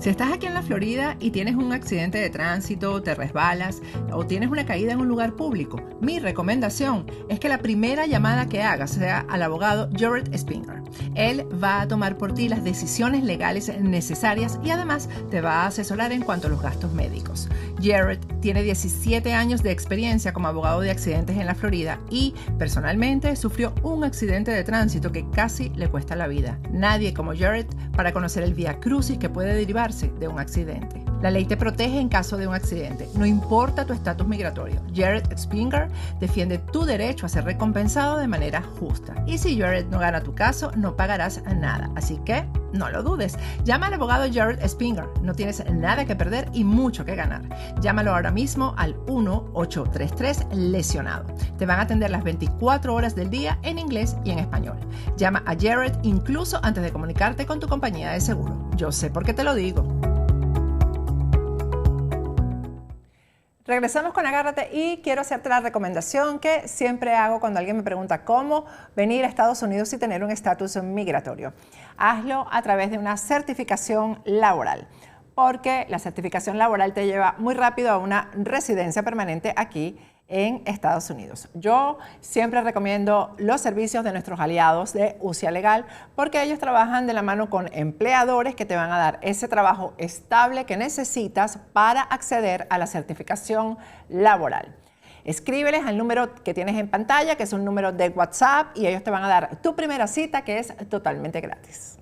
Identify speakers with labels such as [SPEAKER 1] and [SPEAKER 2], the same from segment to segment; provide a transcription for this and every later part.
[SPEAKER 1] Si estás aquí en la Florida y tienes un accidente de tránsito, te resbalas o tienes una caída en un lugar público, mi recomendación es que la primera llamada que hagas sea al abogado Jared Spinger. Él va a tomar por ti las decisiones legales necesarias y además te va a asesorar en cuanto a los gastos médicos. Jared tiene 17 años de experiencia como abogado de accidentes en la Florida y personalmente sufrió un accidente de tránsito que casi le cuesta la vida. Nadie como Jared para conocer el vía crucis que puede derivar de un accidente. La ley te protege en caso de un accidente, no importa tu estatus migratorio. Jared Spinger defiende tu derecho a ser recompensado de manera justa. Y si Jared no gana tu caso, no pagarás nada. Así que no lo dudes. Llama al abogado Jared Spinger. No tienes nada que perder y mucho que ganar. Llámalo ahora mismo al 1-833-lesionado. Te van a atender las 24 horas del día en inglés y en español. Llama a Jared incluso antes de comunicarte con tu compañía de seguro. Yo sé por qué te lo digo. Regresamos con Agárrate y quiero hacerte la recomendación que siempre hago cuando alguien me pregunta cómo venir a Estados Unidos y tener un estatus migratorio. Hazlo a través de una certificación laboral, porque la certificación laboral te lleva muy rápido a una residencia permanente aquí en Estados Unidos. Yo siempre recomiendo los servicios de nuestros aliados de UCIA Legal porque ellos trabajan de la mano con empleadores que te van a dar ese trabajo estable que necesitas para acceder a la certificación laboral. Escríbeles al número que tienes en pantalla, que es un número de WhatsApp, y ellos te van a dar tu primera cita, que es totalmente gratis.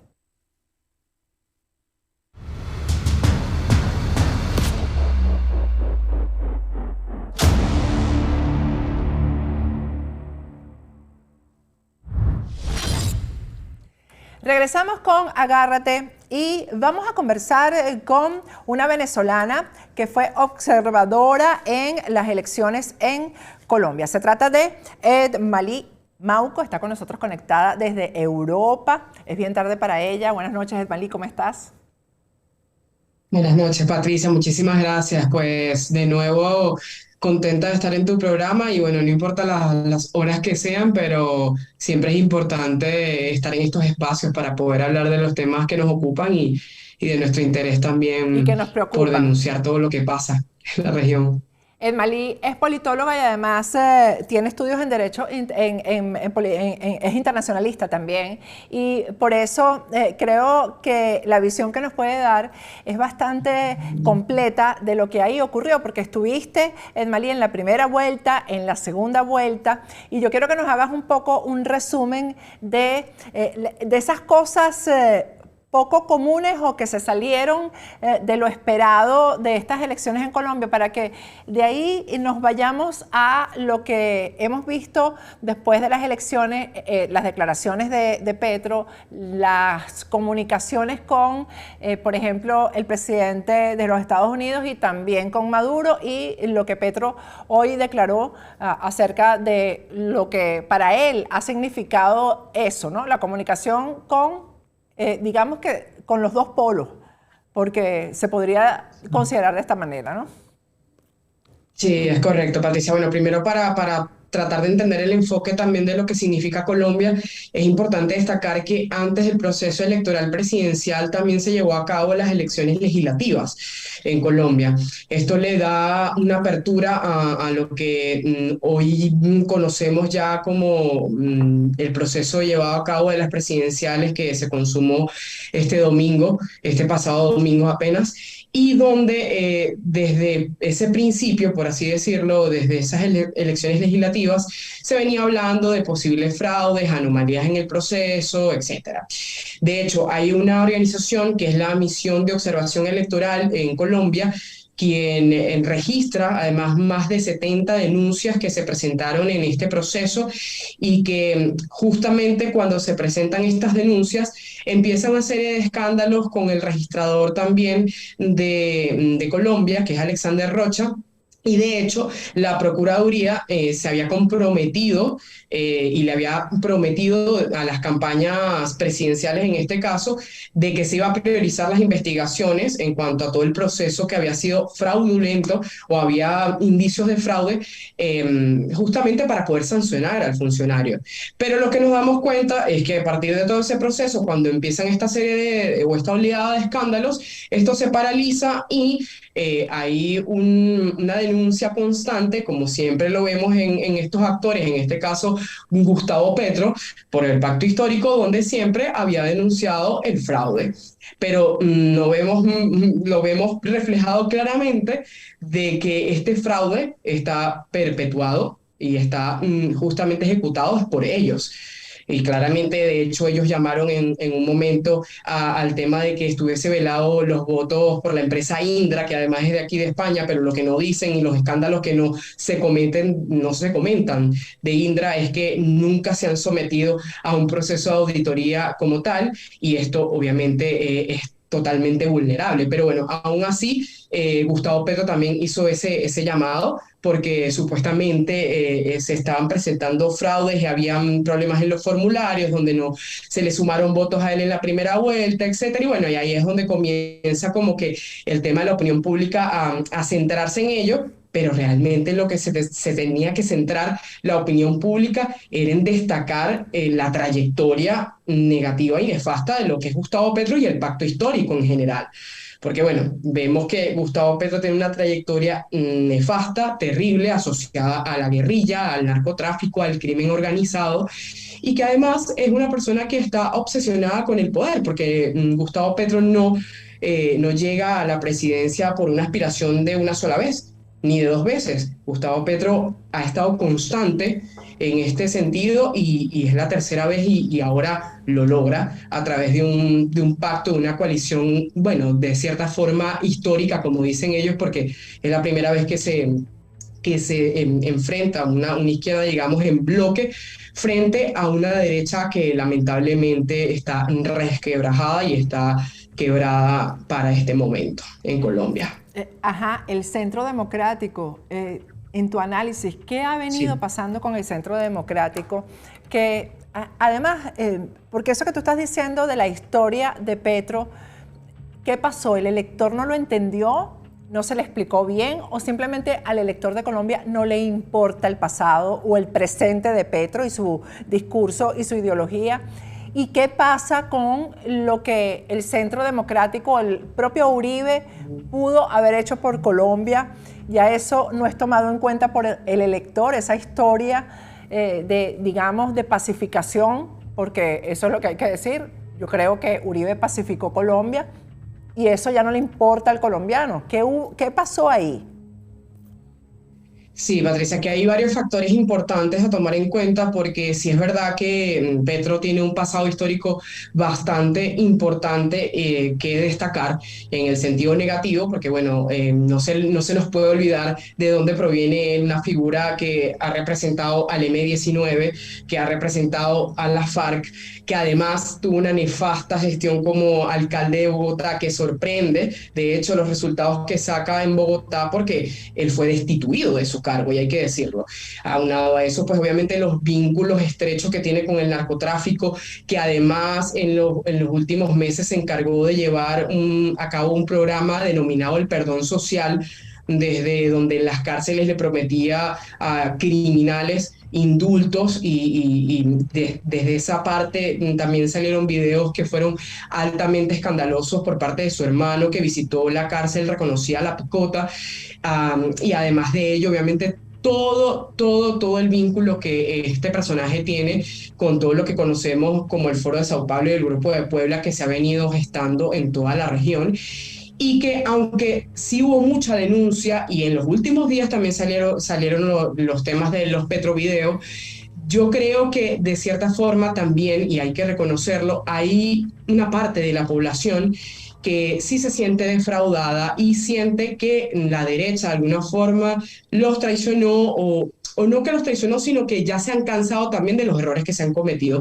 [SPEAKER 1] Regresamos con Agárrate y vamos a conversar con una venezolana que fue observadora en las elecciones en Colombia. Se trata de Edmalí Mauco, está con nosotros conectada desde Europa. Es bien tarde para ella. Buenas noches, Edmalí, ¿cómo estás?
[SPEAKER 2] Buenas noches, Patricia, muchísimas gracias. Pues de nuevo contenta de estar en tu programa y bueno, no importa las horas que sean, pero siempre es importante estar en estos espacios para poder hablar de los temas que nos ocupan y de nuestro interés
[SPEAKER 1] Y
[SPEAKER 2] también
[SPEAKER 1] que nos
[SPEAKER 2] por
[SPEAKER 1] preocupan.
[SPEAKER 2] denunciar todo lo que pasa en la región.
[SPEAKER 1] Edmalí es politóloga y además tiene estudios en Derecho, es internacionalista también. Y por eso creo que la visión que nos puede dar es bastante completa de lo que ahí ocurrió, porque estuviste, Edmalí, en la primera vuelta, en la segunda vuelta, y yo quiero que nos hagas un poco un resumen de esas cosas poco comunes o que se salieron de lo esperado de estas elecciones en Colombia, para que de ahí nos vayamos a lo que hemos visto después de las elecciones, las declaraciones de Petro, las comunicaciones con, por ejemplo, el presidente de los Estados Unidos y también con Maduro, y lo que Petro hoy declaró acerca de lo que para él ha significado eso, ¿no? La comunicación con digamos que con los dos polos, porque se podría considerar de esta manera, ¿no?
[SPEAKER 2] Sí, es correcto, Patricia. Bueno, primero para tratar de entender el enfoque también de lo que significa Colombia, es importante destacar que antes del proceso electoral presidencial también se llevó a cabo las elecciones legislativas en Colombia. Esto le da una apertura a lo que hoy conocemos ya como el proceso llevado a cabo de las presidenciales que se consumó este domingo, este pasado domingo apenas, y donde desde ese principio, por así decirlo, desde esas elecciones legislativas, se venía hablando de posibles fraudes, anomalías en el proceso, etcétera. De hecho, hay una organización que es la Misión de Observación Electoral en Colombia, quien registra además más de 70 denuncias que se presentaron en este proceso y que justamente cuando se presentan estas denuncias empiezan una serie de escándalos con el registrador también de Colombia, que es Alexander Rocha, Y de hecho, la Procuraduría se había comprometido y le había prometido a las campañas presidenciales, en este caso, de que se iba a priorizar las investigaciones en cuanto a todo el proceso que había sido fraudulento o había indicios de fraude, justamente para poder sancionar al funcionario. Pero lo que nos damos cuenta es que a partir de todo ese proceso, cuando empiezan esta serie o esta oleada de escándalos, esto se paraliza y hay una denuncia constante, como siempre lo vemos en estos actores, en este caso Gustavo Petro, por el pacto histórico, donde siempre había denunciado el fraude. Pero no vemos, lo vemos reflejado claramente de que este fraude está perpetuado y está justamente ejecutado por ellos. Y claramente, de hecho, ellos llamaron en un momento al tema de que estuviese velado los votos por la empresa Indra, que además es de aquí de España, pero lo que no dicen y los escándalos que no se cometen, no se comentan de Indra es que nunca se han sometido a un proceso de auditoría como tal, y esto obviamente es totalmente vulnerable. Pero bueno, aún así, Gustavo Petro también hizo ese llamado porque supuestamente se estaban presentando fraudes y habían problemas en los formularios donde no se le sumaron votos a él en la primera vuelta, etcétera. Y bueno, y ahí es donde comienza como que el tema de la opinión pública a centrarse en ello, pero realmente lo que se tenía que centrar la opinión pública era en destacar la trayectoria negativa y nefasta de lo que es Gustavo Petro y el pacto histórico en general. Porque bueno, vemos que Gustavo Petro tiene una trayectoria nefasta, terrible, asociada a la guerrilla, al narcotráfico, al crimen organizado, y que además es una persona que está obsesionada con el poder, porque Gustavo Petro no llega a la presidencia por una aspiración de una sola vez, ni de dos veces. Gustavo Petro ha estado constante en este sentido y es la tercera vez y ahora lo logra a través de un pacto, de una coalición, bueno, de cierta forma histórica, como dicen ellos, porque es la primera vez que se enfrenta una izquierda, digamos, en bloque frente a una derecha que lamentablemente está resquebrajada y está quebrada para este momento en Colombia.
[SPEAKER 1] Ajá, el Centro Democrático, en tu análisis, ¿qué ha venido
[SPEAKER 2] Sí.
[SPEAKER 1] pasando con el Centro Democrático? Que además, porque eso que tú estás diciendo de la historia de Petro, ¿qué pasó? ¿El elector no lo entendió? ¿No se le explicó bien? ¿O simplemente al elector de Colombia no le importa el pasado o el presente de Petro y su discurso y su ideología? ¿Y qué pasa con lo que el Centro Democrático, el propio Uribe, pudo haber hecho por Colombia? Ya eso no es tomado en cuenta por el elector, esa historia digamos, de pacificación, porque eso es lo que hay que decir. Yo creo que Uribe pacificó Colombia y eso ya no le importa al colombiano. ¿Qué pasó ahí?
[SPEAKER 2] Sí, Patricia, que hay varios factores importantes a tomar en cuenta porque sí es verdad que Petro tiene un pasado histórico bastante importante que destacar en el sentido negativo, porque bueno, no se nos puede olvidar de dónde proviene una figura que ha representado al M-19, que ha representado a la FARC, que además tuvo una nefasta gestión como alcalde de Bogotá que sorprende, de hecho, los resultados que saca en Bogotá porque él fue destituido de su cargo, y hay que decirlo. Aunado a eso, pues obviamente los vínculos estrechos que tiene con el narcotráfico, que además en los últimos meses se encargó de llevar a cabo un programa denominado el Perdón Social, desde donde en las cárceles le prometía a criminales indultos desde esa parte también salieron videos que fueron altamente escandalosos por parte de su hermano que visitó la cárcel, reconocía la picota, y además de ello, obviamente, todo el vínculo que este personaje tiene con todo lo que conocemos como el Foro de Sao Paulo y el Grupo de Puebla que se ha venido gestando en toda la región y que aunque sí hubo mucha denuncia y en los últimos días también salieron los temas de los Petrovideos, yo creo que de cierta forma también, y hay que reconocerlo, hay una parte de la población que sí se siente defraudada y siente que la derecha de alguna forma los traicionó o no que los traicionó, sino que ya se han cansado también de los errores que se han cometido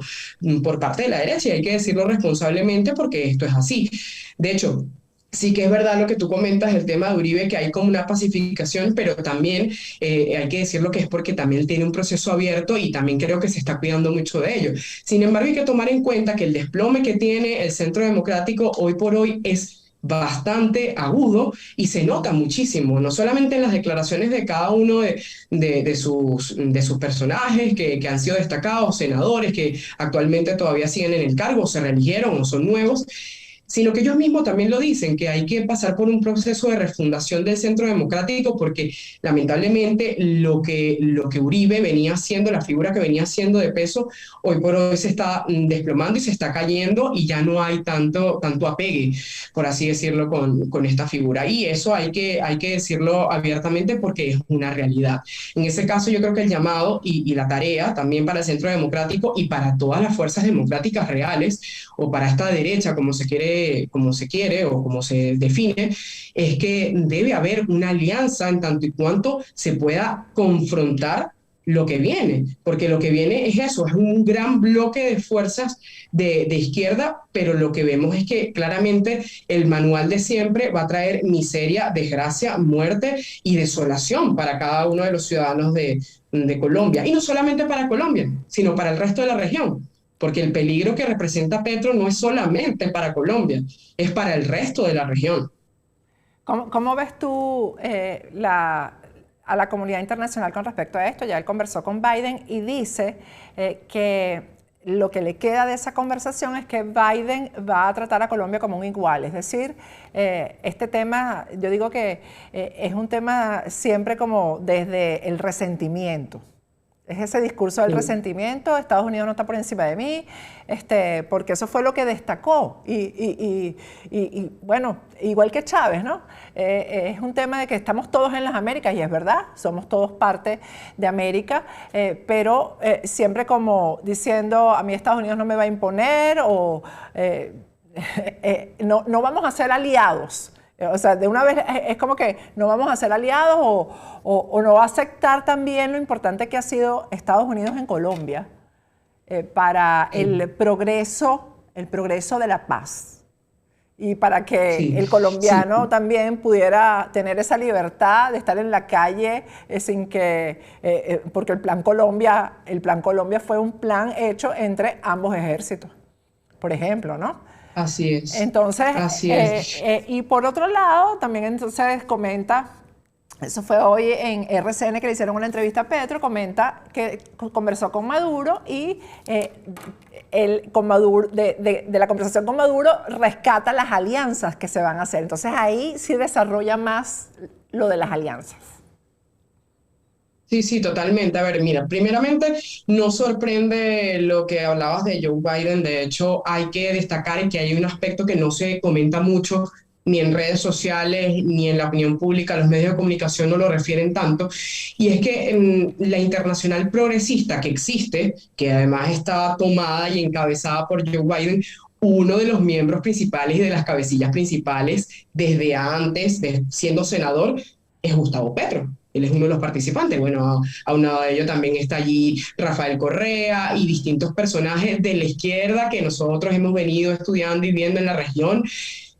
[SPEAKER 2] por parte de la derecha y hay que decirlo responsablemente porque esto es así. De hecho, Sí que es verdad lo que tú comentas, el tema de Uribe, que hay como una pacificación, pero también hay que decirlo que es porque también tiene un proceso abierto y también creo que se está cuidando mucho de ello. Sin embargo, hay que tomar en cuenta que el desplome que tiene el Centro Democrático hoy por hoy es bastante agudo y se nota muchísimo, no solamente en las declaraciones de cada uno de sus personajes que han sido destacados, senadores que actualmente todavía siguen en el cargo, se reeligieron o son nuevos, sino que ellos mismos también lo dicen, que hay que pasar por un proceso de refundación del Centro Democrático porque lamentablemente lo que Uribe venía haciendo, la figura que venía haciendo de peso, hoy por hoy se está desplomando y se está cayendo y ya no hay tanto apegue, por así decirlo, con esta figura. Y eso hay que decirlo abiertamente porque es una realidad. En ese caso yo creo que el llamado y la tarea también para el Centro Democrático y para todas las fuerzas democráticas reales o para esta derecha, como se quiere o como se define, es que debe haber una alianza en tanto y cuanto se pueda confrontar lo que viene, porque lo que viene es eso, es un gran bloque de fuerzas de izquierda, pero lo que vemos es que claramente el manual de siempre va a traer miseria, desgracia, muerte y desolación para cada uno de los ciudadanos de Colombia. Y no solamente para Colombia, sino para el resto de la región porque el peligro que representa Petro no es solamente para Colombia, es para el resto de la región.
[SPEAKER 1] ¿Cómo ves tú a la comunidad internacional con respecto a esto? Ya él conversó con Biden y dice que lo que le queda de esa conversación es que Biden va a tratar a Colombia como un igual. Es decir, este tema, yo digo que es un tema siempre como desde el resentimiento. Es ese discurso del
[SPEAKER 2] Sí.
[SPEAKER 1] resentimiento, Estados Unidos no está por encima de mí, porque eso fue lo que destacó. Y bueno, igual que Chávez, ¿no? Es un tema de que estamos todos en las Américas, y es verdad, somos todos parte de América, pero siempre como diciendo, a mí Estados Unidos no me va a imponer, o no vamos a ser aliados. O sea, de una vez es como que no vamos a ser aliados o no va a aceptar también lo importante que ha sido Estados Unidos en Colombia para el progreso de la paz y para que
[SPEAKER 2] Sí,
[SPEAKER 1] el
[SPEAKER 2] sí,
[SPEAKER 1] colombiano también pudiera tener esa libertad de estar en la calle sin que, porque el plan Colombia fue un plan hecho entre ambos ejércitos, por ejemplo, ¿no?
[SPEAKER 2] así es,
[SPEAKER 1] Entonces,
[SPEAKER 2] así es.
[SPEAKER 1] y por otro lado, también entonces comenta, eso fue hoy en RCN que le hicieron una entrevista a Petro, comenta que conversó con Maduro y él con Maduro, de la conversación con Maduro rescata las alianzas que se van a hacer. Entonces ahí sí desarrolla más lo de las alianzas.
[SPEAKER 2] Sí, sí, totalmente. A ver, mira, primeramente, no sorprende lo que hablabas de Joe Biden. De hecho, hay que destacar que hay un aspecto que no se comenta mucho ni en redes sociales ni en la opinión pública, los medios de comunicación no lo refieren tanto, y es que la internacional progresista que existe, que además está tomada y encabezada por Joe Biden, uno de los miembros principales y de las cabecillas principales desde antes de siendo senador es Gustavo Petro. Él es uno de los participantes. Bueno, a un lado de ello también está allí Rafael Correa y distintos personajes de la izquierda que nosotros hemos venido estudiando y viendo en la región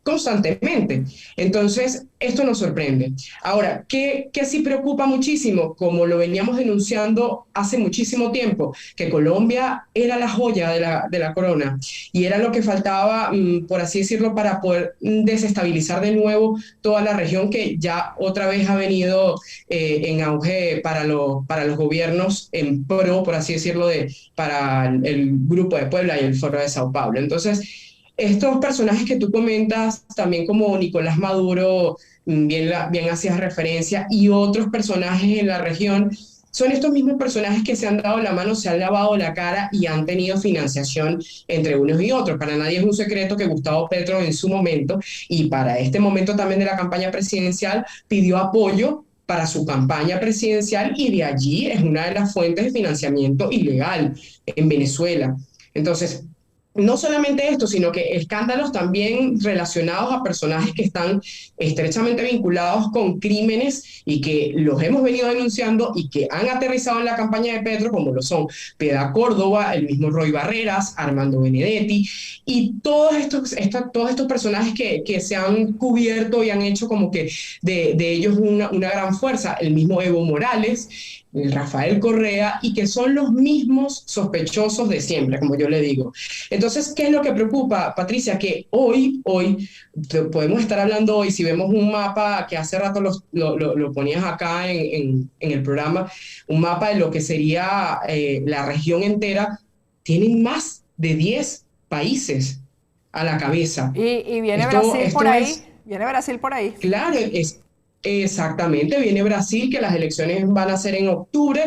[SPEAKER 2] constantemente. Entonces, esto nos sorprende. Ahora, ¿qué sí preocupa muchísimo? Como lo veníamos denunciando hace muchísimo tiempo, que Colombia era la joya de la corona y era lo que faltaba, por así decirlo, para poder desestabilizar de nuevo toda la región que ya otra vez ha venido en auge para los gobiernos en pro, por así decirlo, para el Grupo de Puebla y el Foro de Sao Paulo. Entonces, estos personajes que tú comentas, también como Nicolás Maduro, bien hacías referencia, y otros personajes en la región, son estos mismos personajes que se han dado la mano, se han lavado la cara y han tenido financiación entre unos y otros. Para nadie es un secreto que Gustavo Petro en su momento y para este momento también de la campaña presidencial pidió apoyo para su campaña presidencial y de allí es una de las fuentes de financiamiento ilegal en Venezuela. Entonces, no solamente esto, sino que escándalos también relacionados a personajes que están estrechamente vinculados con crímenes y que los hemos venido denunciando y que han aterrizado en la campaña de Petro, como lo son Piedad Córdoba, el mismo Roy Barreras, Armando Benedetti, y todos estos personajes que se han cubierto y han hecho como que de ellos una gran fuerza, el mismo Evo Morales, el Rafael Correa, y que son los mismos sospechosos de siempre, como yo le digo. Entonces, ¿qué es lo que preocupa, Patricia? Que hoy podemos estar hablando hoy, si vemos un mapa que hace rato lo ponías acá en el programa, un mapa de lo que sería la región entera, tienen más de 10 países a la cabeza.
[SPEAKER 1] Y viene
[SPEAKER 2] Esto,
[SPEAKER 1] Brasil por
[SPEAKER 2] esto
[SPEAKER 1] ahí,
[SPEAKER 2] es,
[SPEAKER 1] viene Brasil por ahí.
[SPEAKER 2] claro, es exactamente, viene Brasil, que las elecciones van a ser en octubre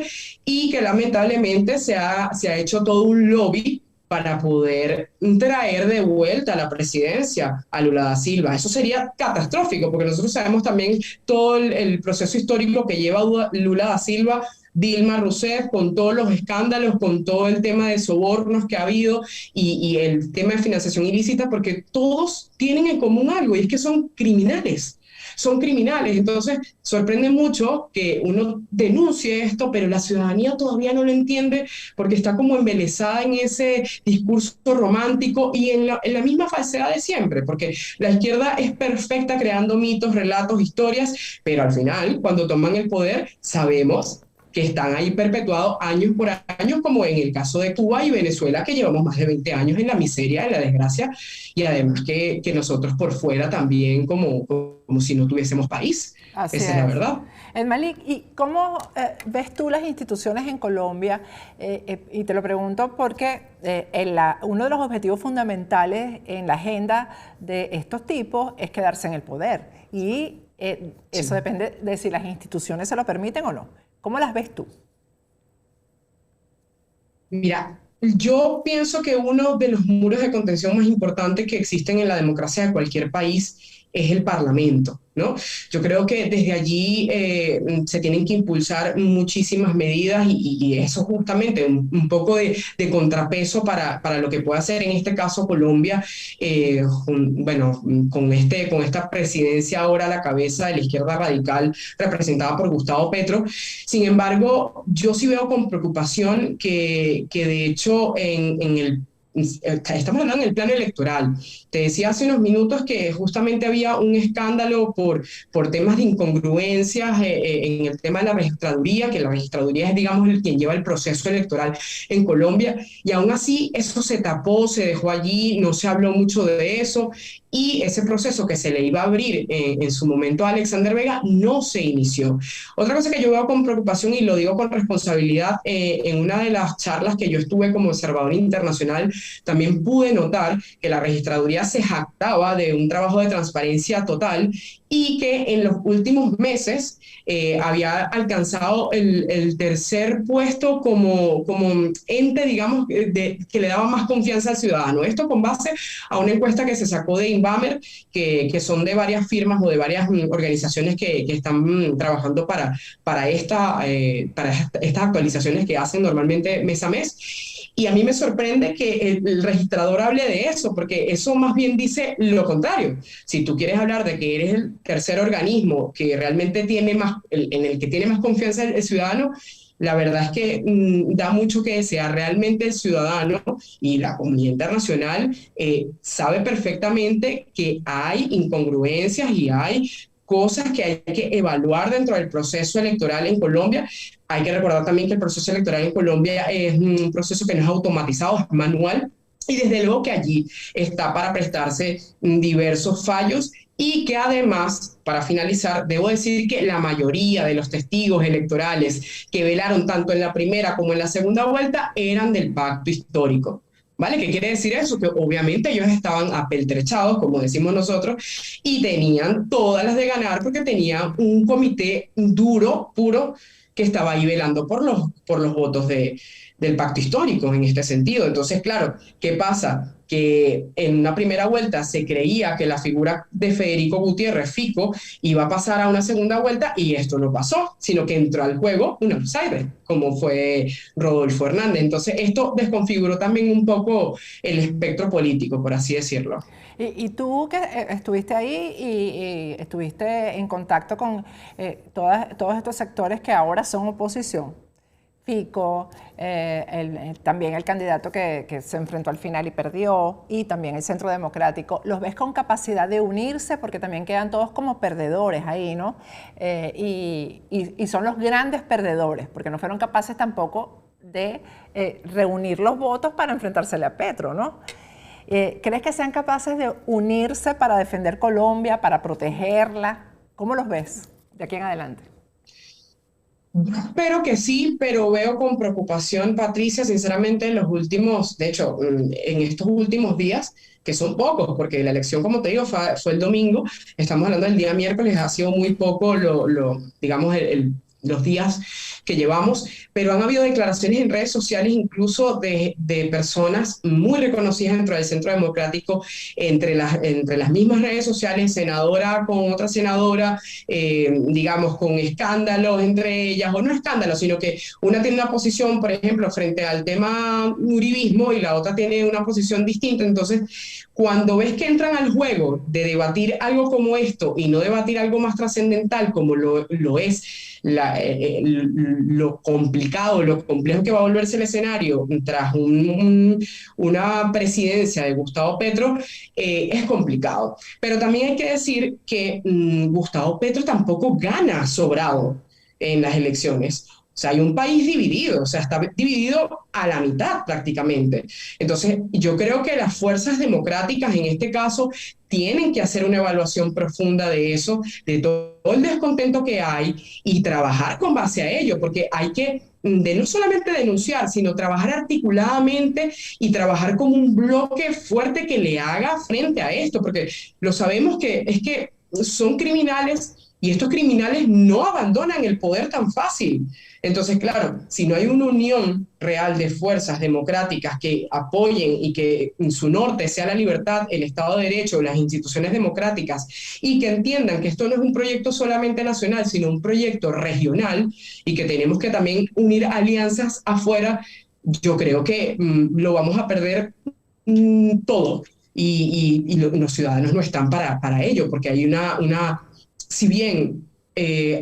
[SPEAKER 2] y que lamentablemente se ha hecho todo un lobby para poder traer de vuelta a la presidencia a Lula da Silva. Eso sería catastrófico, porque nosotros sabemos también todo el proceso histórico que lleva Lula da Silva, Dilma Rousseff, con todos los escándalos, con todo el tema de sobornos que ha habido y el tema de financiación ilícita, porque todos tienen en común algo, y es que son criminales. Son criminales. Entonces, sorprende mucho que uno denuncie esto, pero la ciudadanía todavía no lo entiende porque está como embelesada en ese discurso romántico y en la misma falsedad de siempre, porque la izquierda es perfecta creando mitos, relatos, historias, pero al final, cuando toman el poder, sabemos que están ahí perpetuados años por años, como en el caso de Cuba y Venezuela, que llevamos más de 20 años en la miseria, en la desgracia, y además que nosotros por fuera también como si no tuviésemos país.
[SPEAKER 1] Así
[SPEAKER 2] Esa es la
[SPEAKER 1] es.
[SPEAKER 2] verdad.
[SPEAKER 1] Malik, ¿y cómo ves tú las instituciones en Colombia? Y te lo pregunto porque uno de los objetivos fundamentales en la agenda de estos tipos es quedarse en el poder. Y eso
[SPEAKER 2] Sí.
[SPEAKER 1] depende de si las instituciones se lo permiten o no. ¿Cómo las ves tú?
[SPEAKER 2] Mira, yo pienso que uno de los muros de contención más importantes que existen en la democracia de cualquier país es el Parlamento, ¿no? Yo creo que desde allí se tienen que impulsar muchísimas medidas y eso justamente un poco de contrapeso para lo que puede hacer en este caso Colombia, bueno, con esta presidencia ahora a la cabeza de la izquierda radical representada por Gustavo Petro. Sin embargo, yo sí veo con preocupación que de hecho en el estamos hablando en el plano electoral. Te decía hace unos minutos que justamente había un escándalo por temas de incongruencias en el tema de la registraduría, que la registraduría es, digamos, quien lleva el proceso electoral en Colombia, y aún así eso se tapó, se dejó allí, no se habló mucho de eso, y ese proceso que se le iba a abrir en su momento a Alexander Vega no se inició. Otra cosa que yo veo con preocupación, y lo digo con responsabilidad, en una de las charlas que yo estuve como observador internacional, también pude notar que la registraduría se jactaba de un trabajo de transparencia total y que en los últimos meses había alcanzado el tercer puesto como ente, digamos, que le daba más confianza al ciudadano. Esto con base a una encuesta que se sacó de Inbamer, que son de varias firmas o de varias organizaciones que están trabajando para estas actualizaciones que hacen normalmente mes a mes. Y a mí me sorprende que el registrador hable de eso, porque eso más bien dice lo contrario. Si tú quieres hablar de que eres el tercer organismo que realmente tiene más, en el que tiene más confianza el ciudadano, la verdad es que da mucho que desear. Realmente el ciudadano y la comunidad internacional sabe perfectamente que hay incongruencias y hay cosas que hay que evaluar dentro del proceso electoral en Colombia. Hay que recordar también que el proceso electoral en Colombia es un proceso que no es automatizado, es manual, y desde luego que allí está para prestarse diversos fallos y que además, para finalizar, debo decir que la mayoría de los testigos electorales que velaron tanto en la primera como en la segunda vuelta eran del pacto histórico. ¿Vale? ¿Qué quiere decir eso? Que obviamente ellos estaban apeltrechados, como decimos nosotros, y tenían todas las de ganar porque tenían un comité duro, puro, que estaba ahí velando por los votos del pacto histórico en este sentido. Entonces, claro, ¿qué pasa? que en una primera vuelta se creía que la figura de Federico Gutiérrez, Fico, iba a pasar a una segunda vuelta y esto no pasó, sino que entró al juego un outsider, como fue Rodolfo Hernández. Entonces esto desconfiguró también un poco el espectro político, por así decirlo.
[SPEAKER 1] Y tú que estuviste ahí y estuviste en contacto con todos estos sectores que ahora son oposición, Fico, también el candidato que se enfrentó al final y perdió, y también el Centro Democrático, ¿los ves con capacidad de unirse? Porque también quedan todos como perdedores ahí, ¿no? Y son los grandes perdedores, porque no fueron capaces tampoco de reunir los votos para enfrentársele a Petro, ¿no? ¿Crees que sean capaces de unirse para defender Colombia, para protegerla? ¿Cómo los ves de aquí en adelante?
[SPEAKER 2] Espero que sí, pero veo con preocupación, Patricia, sinceramente, en los últimos, de hecho, en estos últimos días, que son pocos, porque la elección, como te digo, fue el domingo, estamos hablando del día miércoles, ha sido muy poco digamos, los días que llevamos, pero han habido declaraciones en redes sociales incluso de personas muy reconocidas dentro del Centro Democrático, entre las mismas redes sociales, senadora con otra senadora, digamos, con escándalos entre ellas, o no escándalos, sino que una tiene una posición, por ejemplo, frente al tema uribismo y la otra tiene una posición distinta. Entonces, cuando ves que entran al juego de debatir algo como esto y no debatir algo más trascendental como lo es lo complicado, lo complejo que va a volverse el escenario tras una presidencia de Gustavo Petro, es complicado. Pero también hay que decir que Gustavo Petro tampoco gana sobrado en las elecciones. O sea, hay un país dividido, o sea, está dividido a la mitad prácticamente. Entonces, yo creo que las fuerzas democráticas en este caso tienen que hacer una evaluación profunda de eso, de todo el descontento que hay y trabajar con base a ello, porque hay que no solamente denunciar, sino trabajar articuladamente y trabajar como un bloque fuerte que le haga frente a esto, porque lo sabemos que es que son criminales y estos criminales no abandonan el poder tan fácil. Entonces, claro, si no hay una unión real de fuerzas democráticas que apoyen y que en su norte sea la libertad, el Estado de Derecho, las instituciones democráticas, y que entiendan que esto no es un proyecto solamente nacional, sino un proyecto regional, y que tenemos que también unir alianzas afuera, yo creo que lo vamos a perder todo. Los ciudadanos no están para ello, porque hay si bien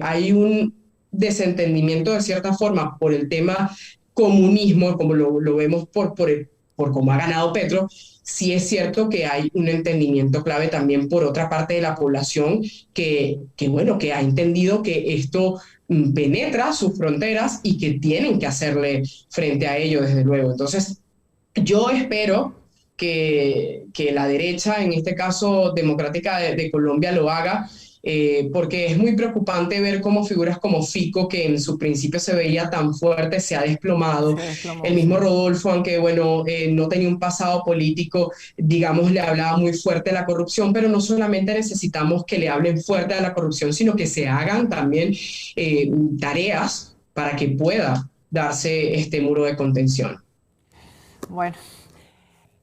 [SPEAKER 2] hay un desentendimiento de cierta forma por el tema comunismo, como lo vemos por cómo ha ganado Petro, sí es cierto que hay un entendimiento clave también por otra parte de la población bueno, que ha entendido que esto penetra sus fronteras y que tienen que hacerle frente a ello, desde luego. Entonces, yo espero que la derecha, en este caso democrática de Colombia, lo haga, porque es muy preocupante ver cómo figuras como Fico, que en su principio se veía tan fuerte, se ha desplomado.
[SPEAKER 1] Se desplomó,
[SPEAKER 2] El mismo
[SPEAKER 1] sí.
[SPEAKER 2] Rodolfo, aunque bueno, no tenía un pasado político, digamos, le hablaba muy fuerte de la corrupción, pero no solamente necesitamos que le hablen fuerte de la corrupción, sino que se hagan también tareas para que pueda darse este muro de contención.
[SPEAKER 1] Bueno,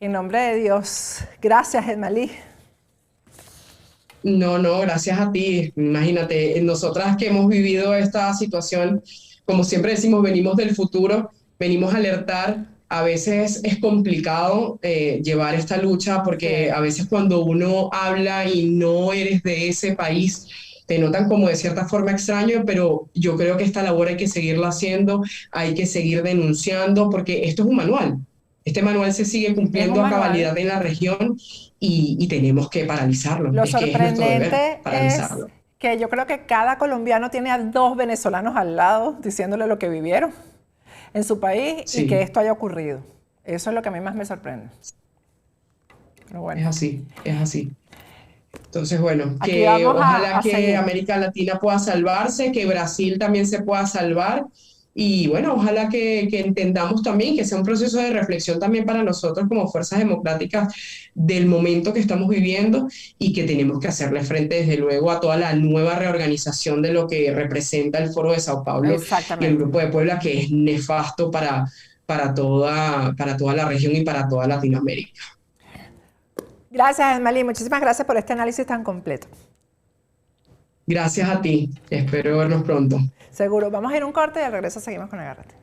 [SPEAKER 1] en nombre de Dios, gracias, Edmalí.
[SPEAKER 2] No, no, gracias a ti. Imagínate, nosotras que hemos vivido esta situación, como siempre decimos, venimos del futuro, venimos a alertar. A veces es complicado llevar esta lucha porque
[SPEAKER 1] Sí.
[SPEAKER 2] a veces cuando uno habla y no eres de ese país, te notan como de cierta forma extraño, pero yo creo que esta labor hay que seguirla haciendo, hay que seguir denunciando, porque esto es un manual. Este manual se sigue
[SPEAKER 1] Es un
[SPEAKER 2] cumpliendo a
[SPEAKER 1] manual.
[SPEAKER 2] cabalidad en la región y tenemos que paralizarlo.
[SPEAKER 1] Lo
[SPEAKER 2] Es que es nuestro deber
[SPEAKER 1] sorprendente es
[SPEAKER 2] paralizarlo.
[SPEAKER 1] que yo creo que cada colombiano tiene a dos venezolanos al lado diciéndole lo que vivieron en su país y que
[SPEAKER 2] Sí,
[SPEAKER 1] esto haya ocurrido. Eso es lo que a mí más me sorprende. Pero bueno,
[SPEAKER 2] es así, es así. Entonces, bueno,
[SPEAKER 1] aquí
[SPEAKER 2] que
[SPEAKER 1] vamos
[SPEAKER 2] ojalá
[SPEAKER 1] a
[SPEAKER 2] que
[SPEAKER 1] seguir.
[SPEAKER 2] América Latina pueda salvarse, que Brasil también se pueda salvar y bueno, ojalá que entendamos también que sea un proceso de reflexión también para nosotros como fuerzas democráticas del momento que estamos viviendo y que tenemos que hacerle frente desde luego a toda la nueva reorganización de lo que representa el Foro de Sao Paulo y el
[SPEAKER 1] Exactamente.
[SPEAKER 2] Grupo de Puebla, que es nefasto para toda la región y para toda Latinoamérica.
[SPEAKER 1] Gracias, Esmalí. Muchísimas gracias por este análisis tan completo.
[SPEAKER 2] Gracias a ti. Espero vernos pronto.
[SPEAKER 1] Seguro. Vamos a ir a un corte y al regreso seguimos con Agárrate.